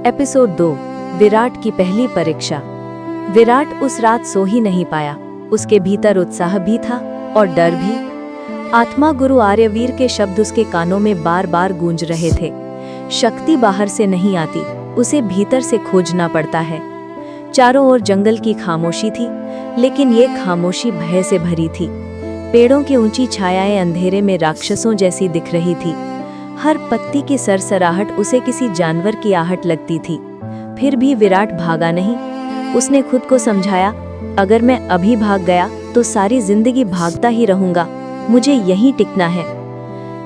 Episode 2 Virat की पहली परीक्षा। विराट उस रात सो ही नहीं पाया। उसके भीतर उत्साह भी था और डर भी। आत्मा गुरु आर्यवीर के शब्द उसके कानों में बार बार गूंज रहे थे। शक्ति बाहर से नहीं आती, उसे भीतर से खोजना पड़ता है। चारों ओर जंगल की खामोशी थी, लेकिन ये खामोशी भय से भरी थी। पेड़ों की ऊंची छायाएं अंधेरे में राक्षसों जैसी दिख रही थी। हर पत्ती की सरसराहट उसे किसी जानवर की आहट लगती थी। फिर भी विराट भागा नहीं। उसने खुद को समझाया, अगर मैं अभी भाग गया तो सारी जिंदगी भागता ही रहूंगा, मुझे यहीं टिकना है।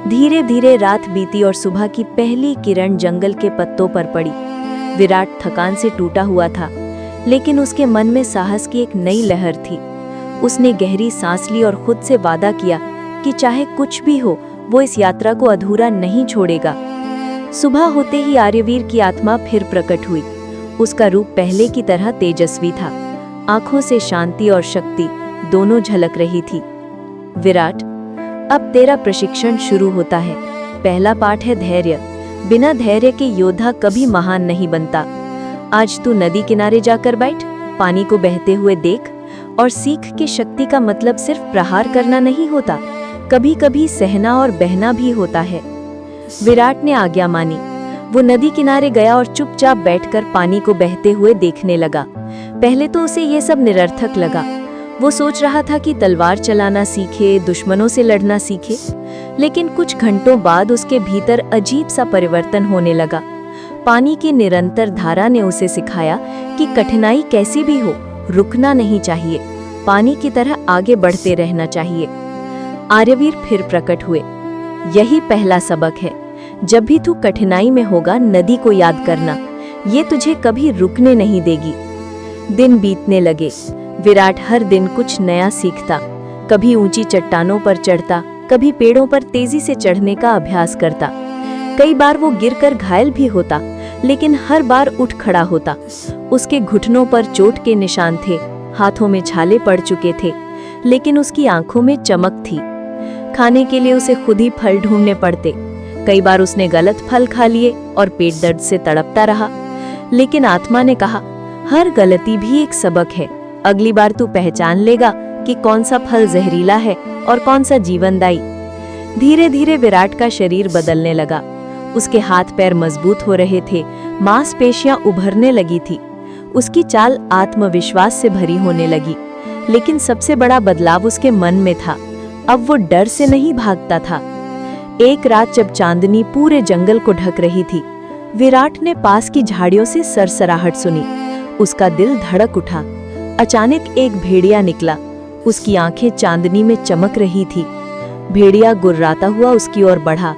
धीरे धीरे रात बीती और सुबह की पहली किरण जंगल के पत्तों पर पड़ी। विराट थकान से टूटा हुआ था, लेकिन उसके मन में साहस की एक नई लहर थी। उसने गहरी सांस ली और खुद से वादा किया कि चाहे कुछ भी हो, वो इस यात्रा को अधूरा नहीं छोड़ेगा। सुबह होते ही आर्यवीर की आत्मा फिर प्रकट हुई। उसका रूप पहले की तरह तेजस्वी था। आंखों से शांति और शक्ति दोनों झलक रही थी। विराट, अब तेरा प्रशिक्षण शुरू होता है। पहला पाठ है धैर्य। बिना धैर्य के योद्धा कभी महान नहीं बनता। आज तू नदी किनारे जाकर बैठ, पानी को बहते हुए देख और सीख कि शक्ति का मतलब सिर्फ प्रहार करना नहीं होता, कभी कभी सहना और बहना भी होता है। विराट ने आज्ञा मानी। वो नदी किनारे गया और चुपचाप बैठकर पानी को बहते हुए देखने लगा। पहले तो उसे ये सब निरर्थक लगा। वो सोच रहा था कि तलवार चलाना सीखे, दुश्मनों से लड़ना सीखे, लेकिन कुछ घंटों बाद उसके भीतर अजीब सा परिवर्तन होने लगा। पानी की निरंतर धारा ने उसे सिखाया कि कठिनाई कैसी भी हो, रुकना नहीं चाहिए, पानी की तरह आगे बढ़ते रहना चाहिए। आर्यवीर फिर प्रकट हुए। यही पहला सबक है। जब भी तू कठिनाई में होगा, नदी को याद करना, ये तुझे कभी रुकने नहीं देगी। दिन बीतने लगे। विराट हर दिन कुछ नया सीखता। कभी ऊंची चट्टानों पर चढ़ता, कभी पेड़ों पर तेजी से चढ़ने का अभ्यास करता। कई बार वो गिरकर घायल भी होता, लेकिन हर बार उठ खड़ा होता। उसके घुटनों पर चोट के निशान थे, हाथों में छाले पड़ चुके थे, लेकिन उसकी आंखों में चमक थी। खाने के लिए उसे खुद ही फल ढूंढने पड़ते। कई बार उसने गलत फल खा लिए और पेट दर्द से तड़पता रहा, लेकिन आत्मा ने कहा, हर गलती भी एक सबक है। अगली बार तू पहचान लेगा कि कौन सा फल जहरीला है और कौन सा जीवनदायी। धीरे धीरे विराट का शरीर बदलने लगा। उसके हाथ पैर मजबूत हो रहे थे, मांसपेशियां उभरने लगी थी। उसकी चाल आत्मविश्वास से भरी होने लगी। लेकिन सबसे बड़ा बदलाव उसके मन में था। अब वो डर से नहीं भागता था। एक रात जब चांदनी पूरे जंगल को ढक रही थी, विराट ने पास की झाड़ियों से सरसराहट सुनी। उसका दिल धड़क उठा। अचानक एक भेड़िया निकला। उसकी आंखें चांदनी में चमक रही थी। भेड़िया गुर्राता हुआ उसकी ओर बढ़ा।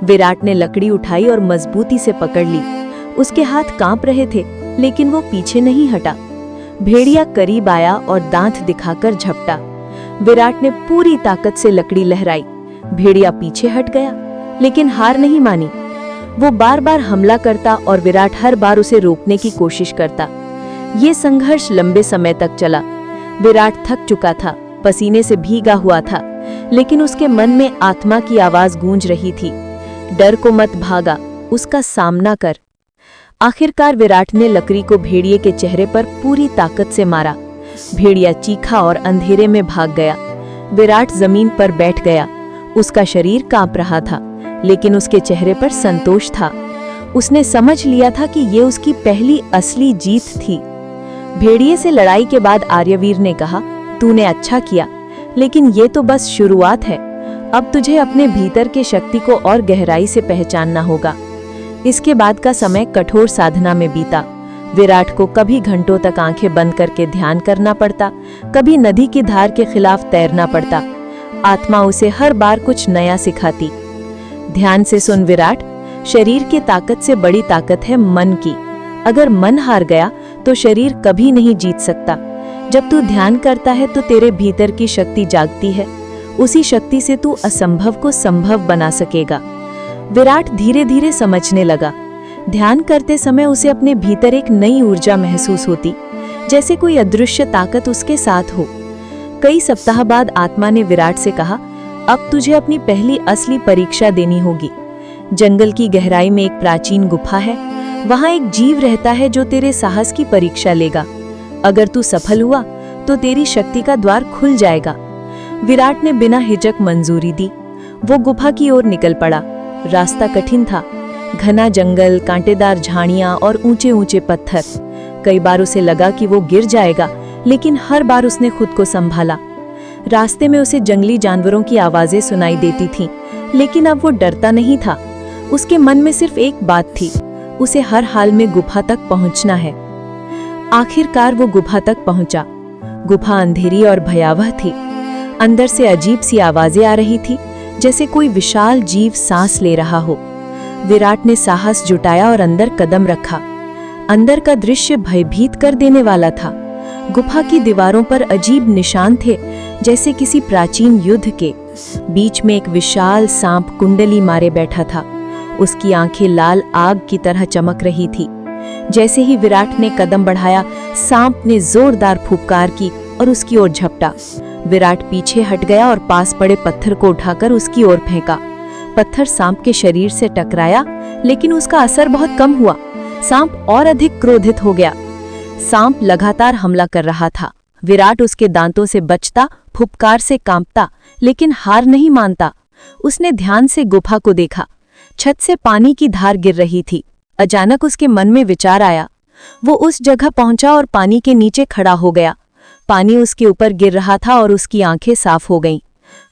विराट ने लकड़ी उठाई और मजबूती से पकड़ ली। उसके हाथ कांप रहे थे, लेकिन वो पीछे नहीं हटा। भेड़िया करीब आया और दांत दिखाकर झपटा। विराट ने पूरी ताकत से लकड़ी लहराई। भेड़िया पीछे हट गया, लेकिन हार नहीं मानी। वो बार बार हमला करता और विराट हर बार उसे रोकने की कोशिश करता। ये संघर्ष लंबे समय तक चला। विराट थक चुका था, पसीने से भीगा हुआ था, लेकिन उसके मन में आत्मा की आवाज गूंज रही थी, डर को मत भागा, उसका सामना कर। आखिरकार विराट ने लकड़ी को भेड़िए के चेहरे पर पूरी ताकत से मारा। भेड़िया चीखा और अंधेरे में भाग गया। विराट जमीन पर बैठ गया। उसका शरीर कांप रहा था, लेकिन उसके चेहरे पर संतोष था। उसने समझ लिया था कि ये उसकी पहली असली जीत थी। भेड़िए से लड़ाई के बाद आर्यवीर ने कहा, तूने अच्छा किया, लेकिन ये तो बस शुरुआत है। अब तुझे अपने भीतर के शक्ति को और गहराई से पहचानना होगा। इसके बाद का समय कठोर साधना में बीता। विराट को कभी घंटों तक आंखें बंद करके ध्यान करना पड़ता, कभी नदी की धार के खिलाफ तैरना पड़ता। आत्मा उसे हर बार कुछ नया सिखाती। ध्यान से सुन विराट, शरीर की ताकत से बड़ी ताकत है मन की। अगर मन हार गया तो शरीर कभी नहीं जीत सकता। जब तू ध्यान करता है तो तेरे भीतर की शक्ति जागती है। उसी शक्ति से तू असंभव को संभव बना सकेगा। विराट धीरे धीरे समझने लगा। ध्यान करते समय उसे अपने भीतर एक नई ऊर्जा महसूस होती, जैसे कोई अदृश्य ताकत उसके साथ हो। कई सप्ताह बाद आत्मा ने विराट से कहा, अब तुझे अपनी पहली असली परीक्षा देनी होगी। जंगल की गहराई में एक प्राचीन गुफा है। वहाँ एक जीव रहता है जो तेरे साहस की परीक्षा लेगा। अगर तू सफल हुआ तो तेरी शक्ति का द्वार खुल जाएगा। विराट ने बिना हिचक मंजूरी दी। वो गुफा की ओर निकल पड़ा। रास्ता कठिन था, घना जंगल, कांटेदार झाड़ियां और ऊंचे ऊंचे पत्थर। कई बार उसे लगा कि वो गिर जाएगा, लेकिन हर बार उसने खुद को संभाला। रास्ते में उसे जंगली जानवरों की आवाजें सुनाई देती थीं, लेकिन अब वो डरता नहीं था। उसके मन में सिर्फ एक बात थी, उसे हर हाल में गुफा तक पहुंचना है। आखिरकार वो गुफा तक पहुंचा। गुफा अंधेरी और भयावह थी। अंदर से अजीब सी आवाजें आ रही थी, जैसे कोई विशाल जीव सांस ले रहा हो। विराट ने साहस जुटाया और अंदर कदम रखा। अंदर का दृश्य भयभीत कर देने वाला था। गुफा की दीवारों पर अजीब निशान थे, जैसे किसी प्राचीन युद्ध के। बीच में एक विशाल सांप कुंडली मारे बैठा था। उसकी आंखें लाल आग की तरह चमक रही थी। जैसे ही विराट ने कदम बढ़ाया, सांप ने जोरदार फुफकार की और उसकी ओर झपटा। विराट पीछे हट गया और पास पड़े पत्थर को उठाकर उसकी ओर फेंका। पत्थर सांप के शरीर से टकराया, लेकिन उसका असर बहुत कम हुआ। सांप और अधिक क्रोधित हो गया। सांप लगातार हमला कर रहा था। विराट उसके दांतों से बचता, फुफकार से कांपता, लेकिन हार नहीं मानता। उसने ध्यान से गुफा को देखा। छत से पानी की धार गिर रही थी। अचानक उसके मन में विचार आया। वो उस जगह पहुंचा और पानी के नीचे खड़ा हो गया। पानी उसके ऊपर गिर रहा था और उसकी आंखें साफ हो गईं।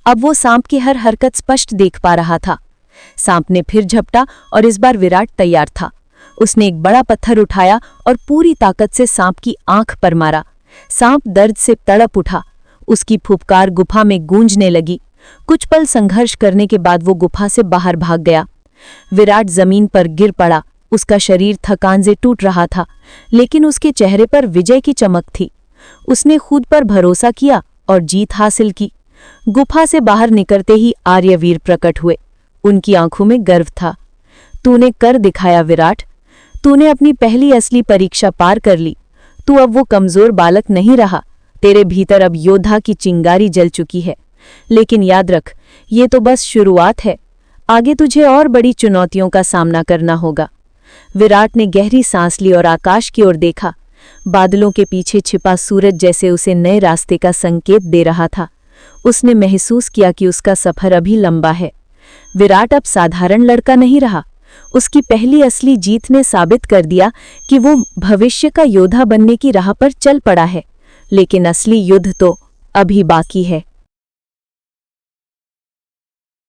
अब वो सांप की हर हरकत स्पष्ट देख पा रहा था। सांप ने फिर झपटा और इस बार विराट तैयार था। उसने एक बड़ा पत्थर उठाया और पूरी ताकत से सांप की आंख पर मारा। सांप दर्द से तड़प उठा। उसकी फुफकार गुफा में गूंजने लगी। कुछ पल संघर्ष करने के बाद वो गुफा से बाहर भाग गया। विराट जमीन पर गिर पड़ा। उसका शरीर थकान से टूट रहा था, लेकिन उसके चेहरे पर विजय की चमक थी। उसने खुद पर भरोसा किया और जीत हासिल की। गुफा से बाहर निकलते ही आर्यवीर प्रकट हुए। उनकी आंखों में गर्व था। तूने कर दिखाया विराट। तूने अपनी पहली असली परीक्षा पार कर ली। तू अब वो कमजोर बालक नहीं रहा। तेरे भीतर अब योद्धा की चिंगारी जल चुकी है। लेकिन याद रख, ये तो बस शुरुआत है। आगे तुझे और बड़ी चुनौतियों का सामना करना होगा। विराट ने गहरी सांस ली और आकाश की ओर देखा। बादलों के पीछे छिपा सूरज जैसे उसे नए रास्ते का संकेत दे रहा था। उसने महसूस किया कि उसका सफर अभी लंबा है। विराट अब साधारण लड़का नहीं रहा। उसकी पहली असली जीत ने साबित कर दिया कि वो भविष्य का योद्धा बनने की राह पर चल पड़ा है। लेकिन असली युद्ध तो अभी बाकी है।